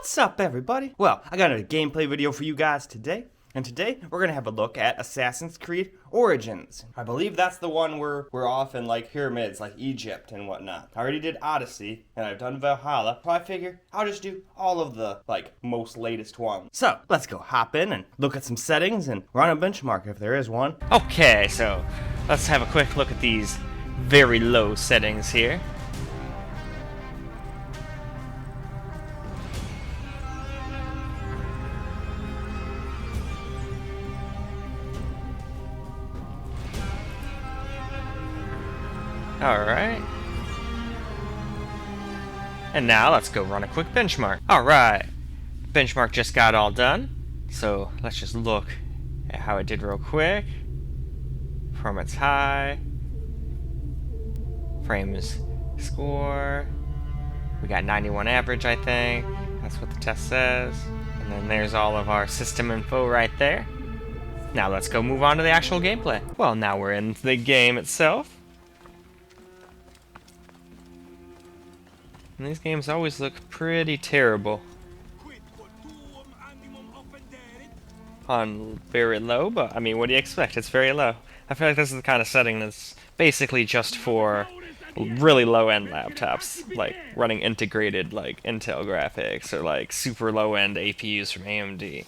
What's up, everybody? Well, I got a gameplay video for you guys today, and today we're gonna have a look at Assassin's Creed Origins. I believe that's the one where we're off in like pyramids, like Egypt and whatnot. I already did Odyssey, and I've done Valhalla, so I figure I'll just do all of the most latest ones. So let's go hop in and look at some settings and run a benchmark if there is one. Okay, so let's have a quick look at these very low settings here. Alright. And now let's go run a quick benchmark. Alright. Benchmark just got all done. So let's just look at how it did real quick. Performance high. Frames score. We got 91 average, I think. That's what the test says. And then there's all of our system info right there. Now let's go move on to the actual gameplay. Well, now we're in the game itself. And these games always look pretty terrible on very low, but I mean, what do you expect? It's very low. I feel like this is the kind of setting that's basically just for really low-end laptops, like running integrated like Intel graphics or like super low-end APUs from AMD.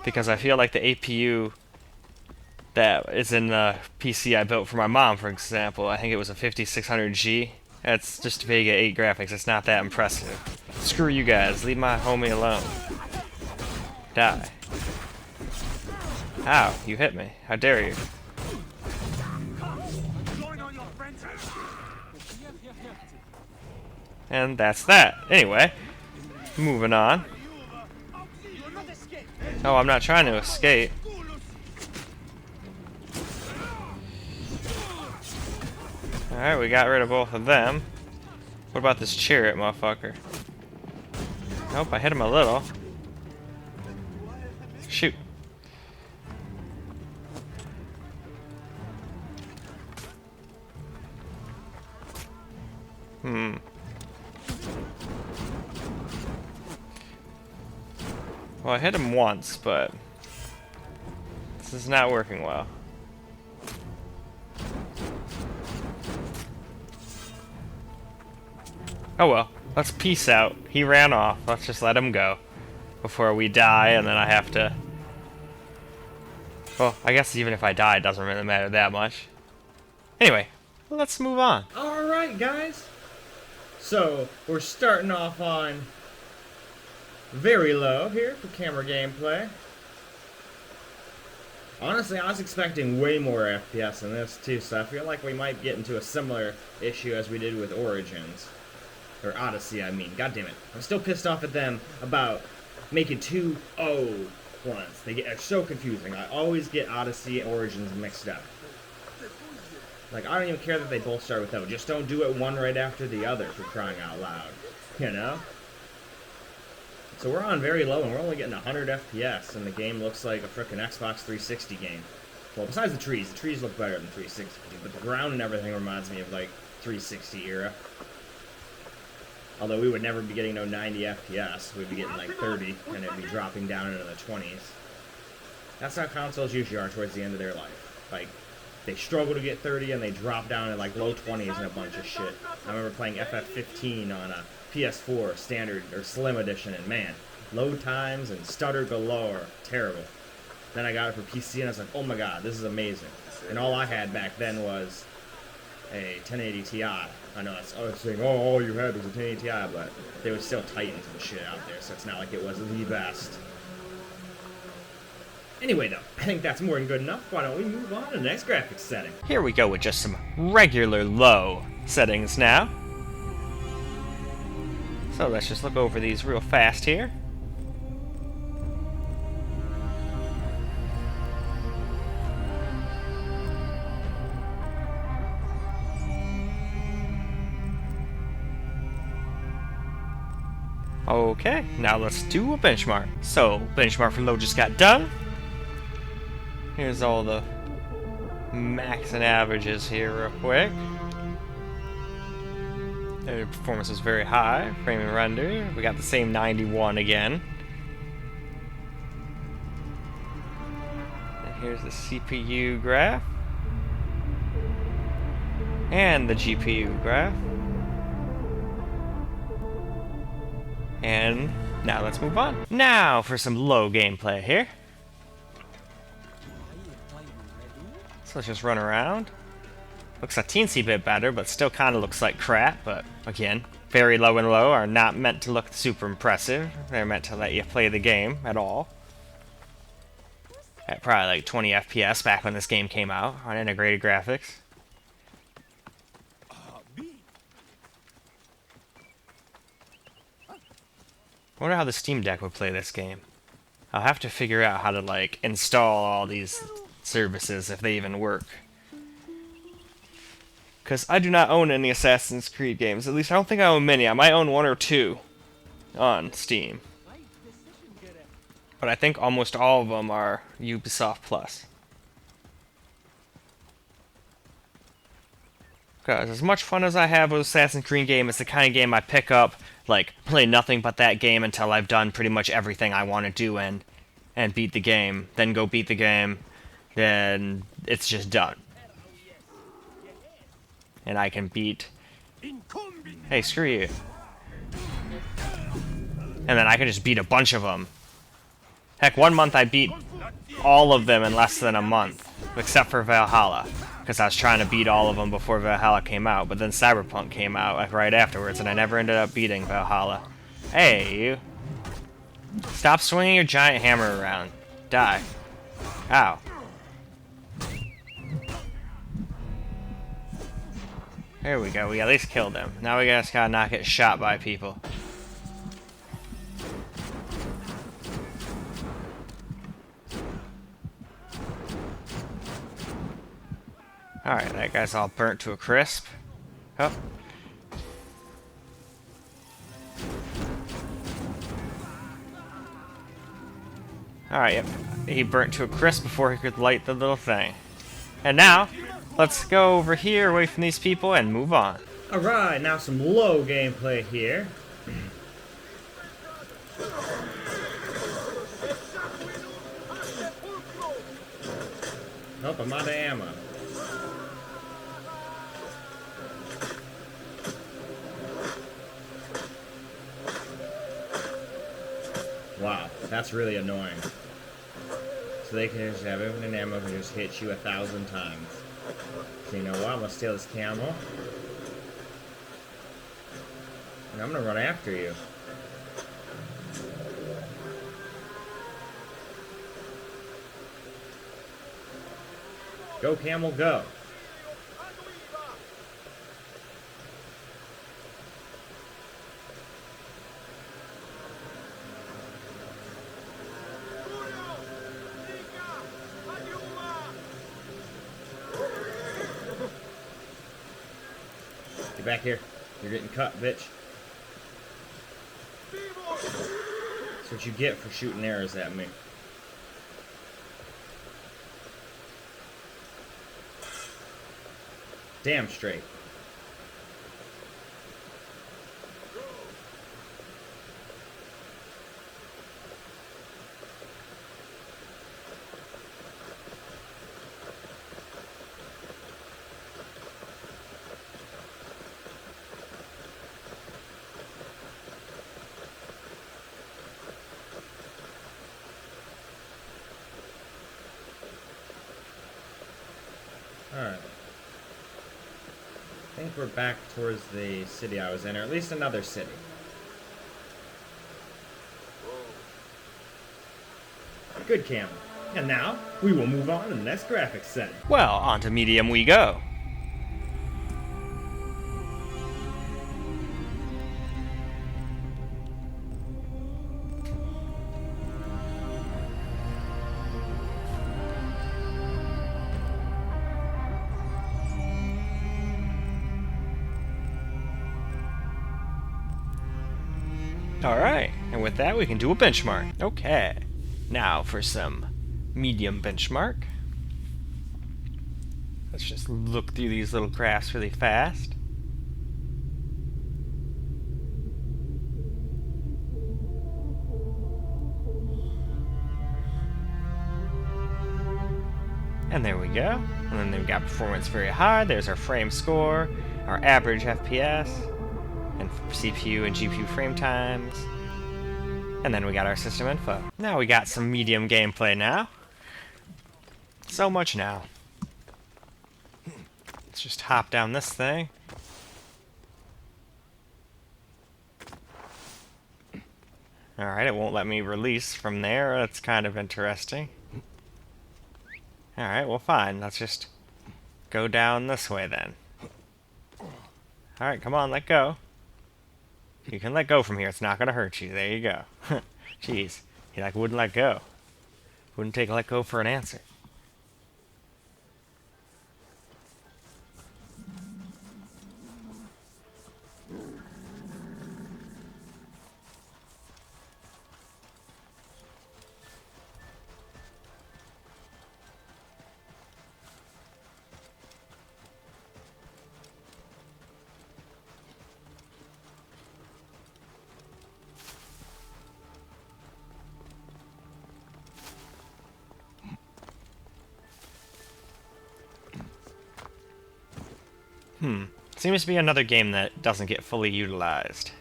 Because I feel like the APU that is in the PC I built for my mom, for example, I think it was a 5600G. That's just Vega 8 graphics. It's not that impressive. Screw you guys. Leave my homie alone. Die. Ow, you hit me. How dare you. And that's that. Anyway, moving on. Oh, I'm not trying to escape. Alright, we got rid of both of them. What about this chariot, motherfucker? Nope, I hit him a little. Shoot. Well, I hit him once, but this is not working well. Oh well, let's peace out. He ran off. Let's just let him go before we die, and then I have to... Well, I guess even if I die, it doesn't really matter that much. Anyway, let's move on. Alright, guys. So, we're starting off on very low here for camera gameplay. Honestly, I was expecting way more FPS in this too, so I feel like we might get into a similar issue as we did with Origins. Or Odyssey, I mean. God damn it. I'm still pissed off at them about making two O ones. They're so confusing. I always get Odyssey and Origins mixed up. Like, I don't even care that they both start with O. Just don't do it one right after the other, for crying out loud. You know? So we're on very low, and we're only getting 100 FPS, and the game looks like a frickin' Xbox 360 game. Well, besides the trees look better than 360, but the ground and everything reminds me of, like, 360 era. Although we would never be getting no 90 FPS, we'd be getting like 30, and it'd be dropping down into the 20s. That's how consoles usually are towards the end of their life. Like, they struggle to get 30, and they drop down in like low 20s and a bunch of shit. I remember playing FF15 on a PS4 standard or slim edition, and man, load times and stutter galore, terrible. Then I got it for PC, and I was like, oh my god, this is amazing. And all I had back then was a 1080 Ti. I know I was saying, oh, all you had was a 1080 Ti, but there was still Titans and shit out there, so it's not like it was the best. Anyway, though, I think that's more than good enough. Why don't we move on to the next graphics setting? Here we go with just some regular low settings now. So let's just look over these real fast here. Okay, now let's do a benchmark. So, benchmark for low just got done. Here's all the max and averages here real quick. The performance was very high. Frame and render. We got the same 91 again. And here's the CPU graph. And the GPU graph. And now let's move on. Now for some low gameplay here. So let's just run around. Looks a teensy bit better, but still kind of looks like crap. But again, very low and low are not meant to look super impressive. They're meant to let you play the game at all. At probably like 20 FPS back when this game came out on integrated graphics. I wonder how the Steam Deck would play this game. I'll have to figure out how to like install all these services if they even work. Because I do not own any Assassin's Creed games. At least I don't think I own many. I might own one or two on Steam. But I think almost all of them are Ubisoft Plus. Because as much fun as I have with Assassin's Creed game, it's the kind of game I pick up, like, play nothing but that game until I've done pretty much everything I want to do and beat the game. Then go beat the game. Then it's just done. And I can beat... Hey, screw you. And then I can just beat a bunch of them. Heck, one month I beat all of them in less than a month. Except for Valhalla. Because I was trying to beat all of them before Valhalla came out. But then Cyberpunk came out like right afterwards, and I never ended up beating Valhalla. Hey, you. Stop swinging your giant hammer around. Die. Ow. There we go, we at least killed him. Now we just gotta not get shot by people. Alright, that guy's all burnt to a crisp. Oh. Alright, yep. He burnt to a crisp before he could light the little thing. And now, let's go over here away from these people and move on. Alright, now some low gameplay here. Nope, I'm out of ammo. Wow, that's really annoying. So they can just have infinite ammo and just hit you 1,000 times. So you know what? I'm gonna steal this camo. And I'm gonna run after you. Go, camel, go. Get back here. You're getting cut, bitch. That's what you get for shooting arrows at me. Damn straight. Alright. I think we're back towards the city I was in, or at least another city. Good camera. And now, we will move on to the next graphics setting. Well, on to medium we go. Alright, and with that we can do a benchmark. Okay, now for some medium benchmark. Let's just look through these little graphs really fast. And there we go. And then we've got performance very high. There's our frame score, our average FPS, and CPU and GPU frame times. And then we got our system info. Now we got some medium gameplay now. So much now. Let's just hop down this thing. Alright, it won't let me release from there. That's kind of interesting. Alright, well fine. Let's just go down this way then. Alright, come on, let go. You can let go from here. It's not gonna hurt you. There you go. Jeez. He wouldn't let go. Wouldn't take let go for an answer. Seems to be another game that doesn't get fully utilized.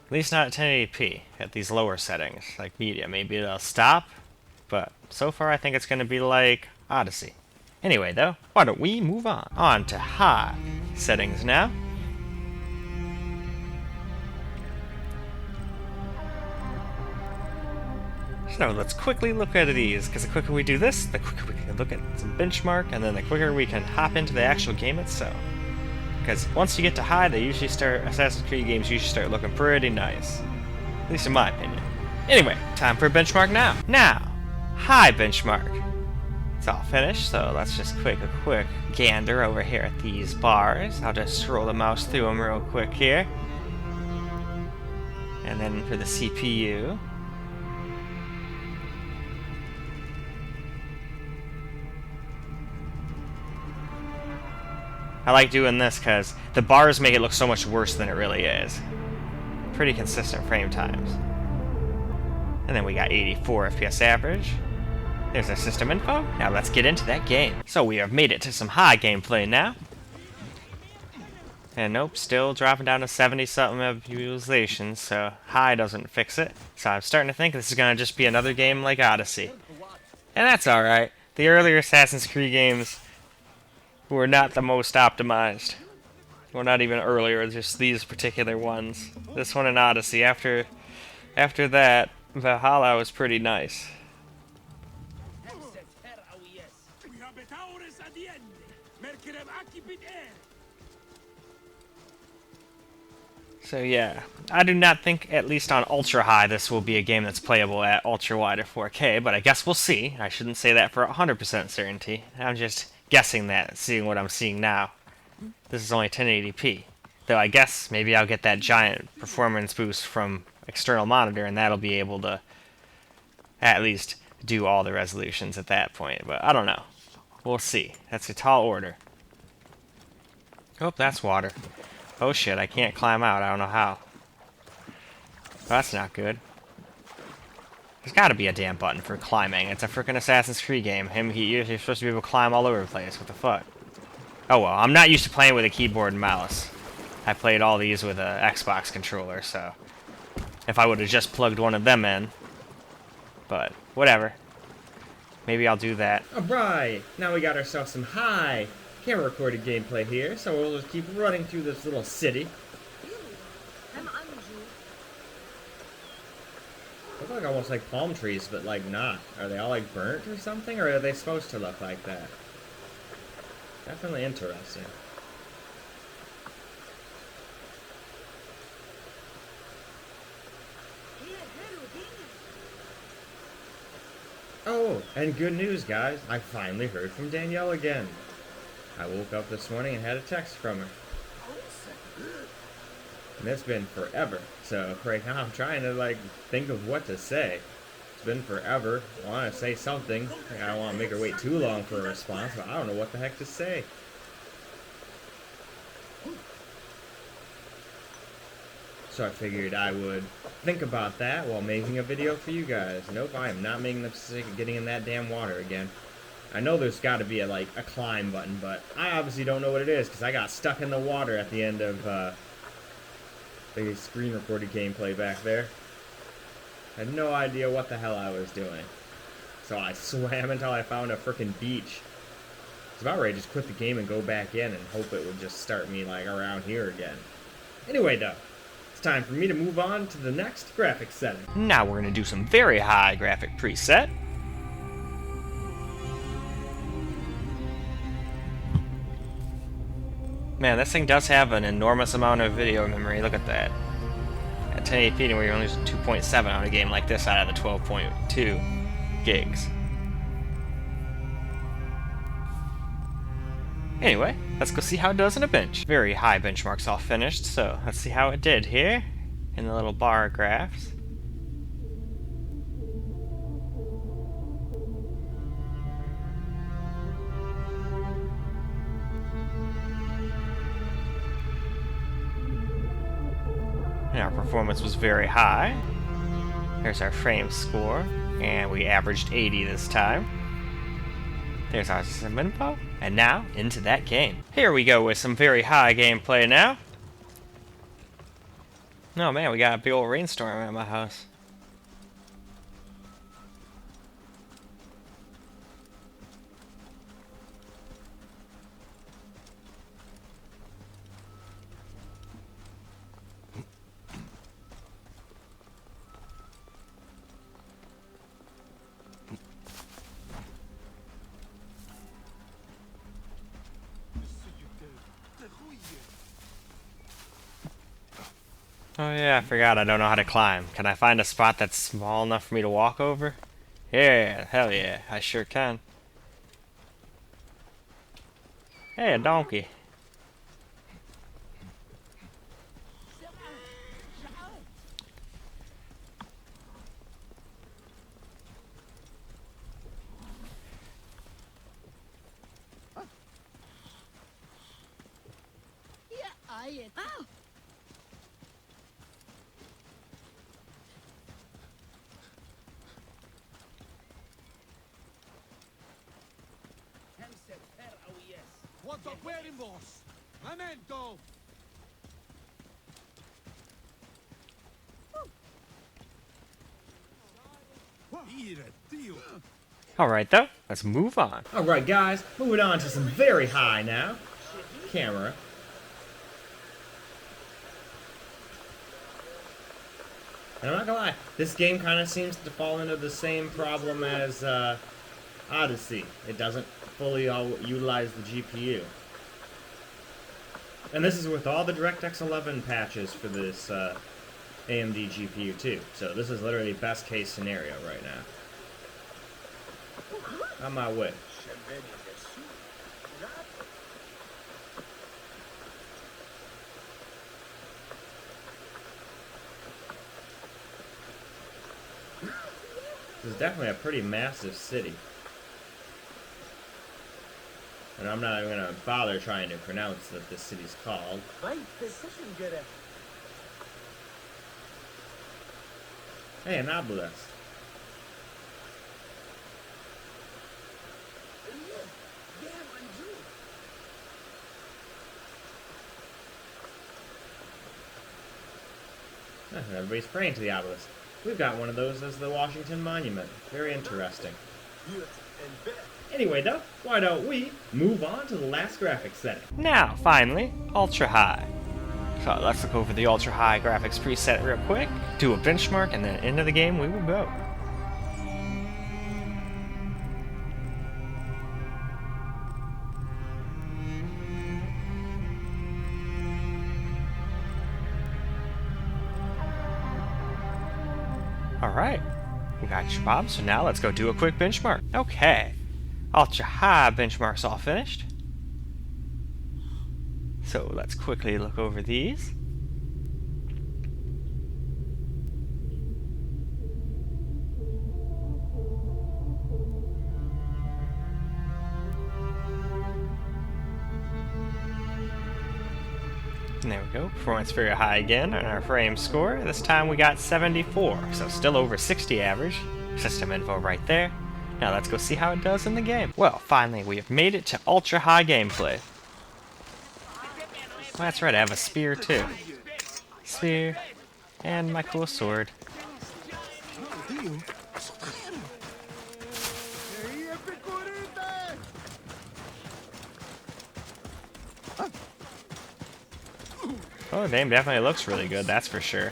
At least not at 1080p, at these lower settings, like media. Maybe it'll stop, but so far I think it's going to be like Odyssey. Anyway, though, why don't we move on? On to high settings now. So let's quickly look at these, because the quicker we do this, the quicker we can look at some benchmark, and then the quicker we can hop into the actual game itself. Because once you get to high, Assassin's Creed games usually start looking pretty nice. At least in my opinion. Anyway, time for a benchmark now. Now, high benchmark. It's all finished, so let's just a quick gander over here at these bars. I'll just scroll the mouse through them real quick here. And then for the CPU. I like doing this because the bars make it look so much worse than it really is. Pretty consistent frame times. And then we got 84 FPS average. There's our system info. Now let's get into that game. So we have made it to some high gameplay now. And nope, still dropping down to 70-something utilization, so high doesn't fix it. So I'm starting to think this is going to just be another game like Odyssey. And that's alright. The earlier Assassin's Creed games were not the most optimized. Well, not even earlier, just these particular ones. This one and Odyssey. After that, Valhalla was pretty nice. So yeah, I do not think, at least on ultra high, this will be a game that's playable at ultra wide or 4K, but I guess we'll see. I shouldn't say that for 100% certainty. I'm just guessing that, seeing what I'm seeing now. This is only 1080p. Though I guess maybe I'll get that giant performance boost from external monitor, and that'll be able to at least do all the resolutions at that point. But I don't know. We'll see. That's a tall order. Oh, that's water. Oh shit, I can't climb out. I don't know how. Well, that's not good. There's gotta be a damn button for climbing. It's a frickin' Assassin's Creed game. You're supposed to be able to climb all over the place. What the fuck? Oh well, I'm not used to playing with a keyboard and mouse. I played all these with a Xbox controller, so if I would have just plugged one of them in. But, whatever. Maybe I'll do that. Alright, now we got ourselves some high camera recorded gameplay here, so we'll just keep running through this little city. Look like almost like palm trees, but like not. Are they all like burnt or something, or are they supposed to look like that? Definitely interesting. Oh, and good news, guys. I finally heard from Danielle again. I woke up this morning and had a text from her. And it's been forever. So right now I'm trying to like think of what to say. It's been forever. I want to say something. I don't want to make her wait too long for a response, but I don't know what the heck to say. So I figured I would think about that while making a video for you guys. Nope, I am not making the mistake of getting in that damn water again. I know there's got to be a climb button, but I obviously don't know what it is because I got stuck in the water at the end of the screen recorded gameplay back there. I had no idea what the hell I was doing. So I swam until I found a freaking beach. It's about ready to just quit the game and go back in and hope it would just start me like around here again. Anyway though, it's time for me to move on to the next graphics setting. Now we're going to do some very high graphic preset. Man, this thing does have an enormous amount of video memory. Look at that. At 1080p, we're only using 2.7 on a game like this out of the 12.2 gigs. Anyway, let's go see how it does in a bench. Very high benchmarks all finished, so let's see how it did here in the little bar graphs. And our performance was very high. There's our frame score, and we averaged 80 this time. There's our sim info, and now into that game. Here we go with some very high gameplay now. Oh man, we got a big old rainstorm at my house. Oh yeah, I forgot I don't know how to climb. Can I find a spot that's small enough for me to walk over? Yeah, hell yeah, I sure can. Hey, a donkey. Quanto queremos! Memento! Alright though, let's move on. Alright guys, moving on to some very high now. Camera. And I'm not gonna lie, this game kind of seems to fall into the same problem as Odyssey. It doesn't fully utilize the GPU. And this is with all the DirectX 11 patches for this AMD GPU too. So this is literally best case scenario right now. On my way. This is definitely a pretty massive city. And I'm not even gonna bother trying to pronounce what this city's called. Hey, an obelisk. Everybody's praying to the obelisk. We've got one of those as the Washington Monument. Very interesting. Anyway though, why don't we move on to the last graphics setting? Now, finally, ultra high. So let's look over the ultra high graphics preset real quick, do a benchmark, and then into the game we will go. Alright, we got your Bob, so now let's go do a quick benchmark. Okay, ultra high benchmarks all finished. So let's quickly look over these. And there we go, performance very high again on our frame score. This time we got 74, so still over 60 average. System info right there. Now let's go see how it does in the game. Well, finally we have made it to ultra high gameplay. Well, that's right, I have a spear too. Spear, and my cool sword. Oh, the game definitely looks really good, that's for sure.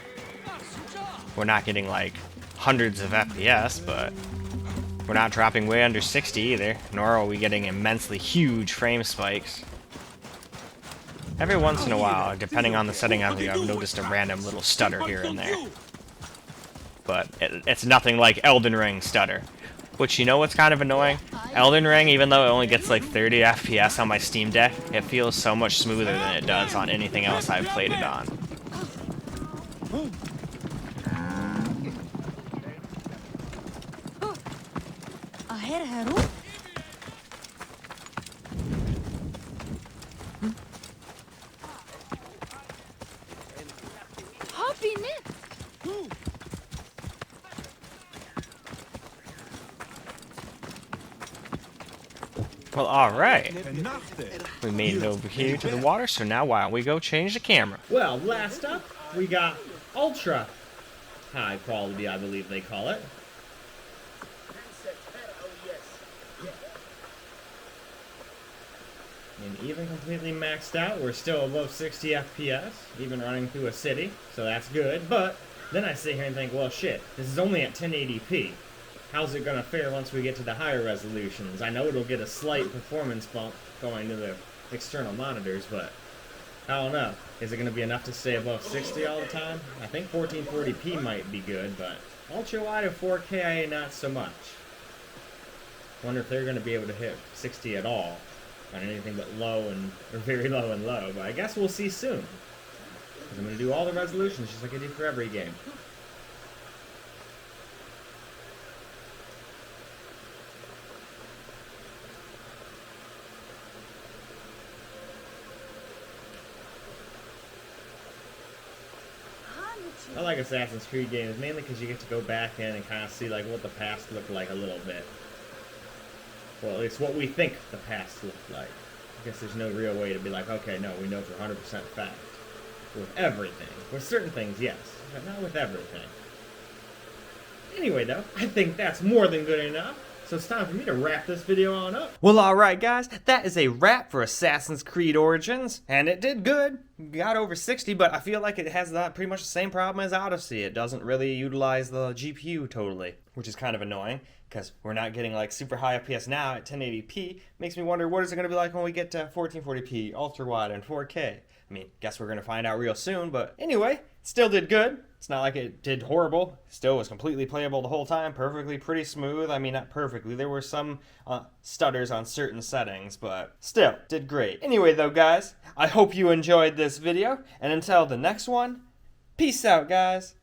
We're not getting like hundreds of FPS, but we're not dropping way under 60 either, nor are we getting immensely huge frame spikes. Every once in a while, depending on the setting, I've noticed a random little stutter here and there. But it's nothing like Elden Ring stutter. Which, you know what's kind of annoying? Elden Ring, even though it only gets like 30 FPS on my Steam Deck, it feels so much smoother than it does on anything else I've played it on. Well, alright. We made it over here to the water, so now why don't we go change the camera? Well, last up, we got ultra high quality, I believe they call it. And even completely maxed out, we're still above 60 FPS, even running through a city, so that's good. But then I sit here and think, well, shit, this is only at 1080p. How's it gonna fare once we get to the higher resolutions? I know it'll get a slight performance bump going to the external monitors, but I don't know. Is it gonna be enough to stay above 60 all the time? I think 1440p might be good, but ultra wide and 4K not so much. Wonder if they're gonna be able to hit 60 at all on anything but low and or very low and low. But I guess we'll see soon. 'Cause I'm gonna do all the resolutions just like I do for every game. I like Assassin's Creed games mainly because you get to go back in and kind of see like what the past looked like a little bit. Well, at least what we think the past looked like. I guess there's no real way to be like, okay, no, we know for 100% fact. With everything. With certain things, yes, but not with everything. Anyway, though, I think that's more than good enough. So it's time for me to wrap this video on up. Well, alright guys, that is a wrap for Assassin's Creed Origins, and it did good. Got over 60, but I feel like it has pretty much the same problem as Odyssey. It doesn't really utilize the GPU totally, which is kind of annoying, because we're not getting like super high FPS now at 1080p. Makes me wonder what is it going to be like when we get to 1440p, ultra wide, and 4K. I mean, guess we're going to find out real soon, but anyway, still did good. It's not like it did horrible. Still was completely playable the whole time, perfectly, pretty smooth. I mean, not perfectly. There were some stutters on certain settings, but still, did great. Anyway, though, guys, I hope you enjoyed this video, and until the next one, peace out, guys.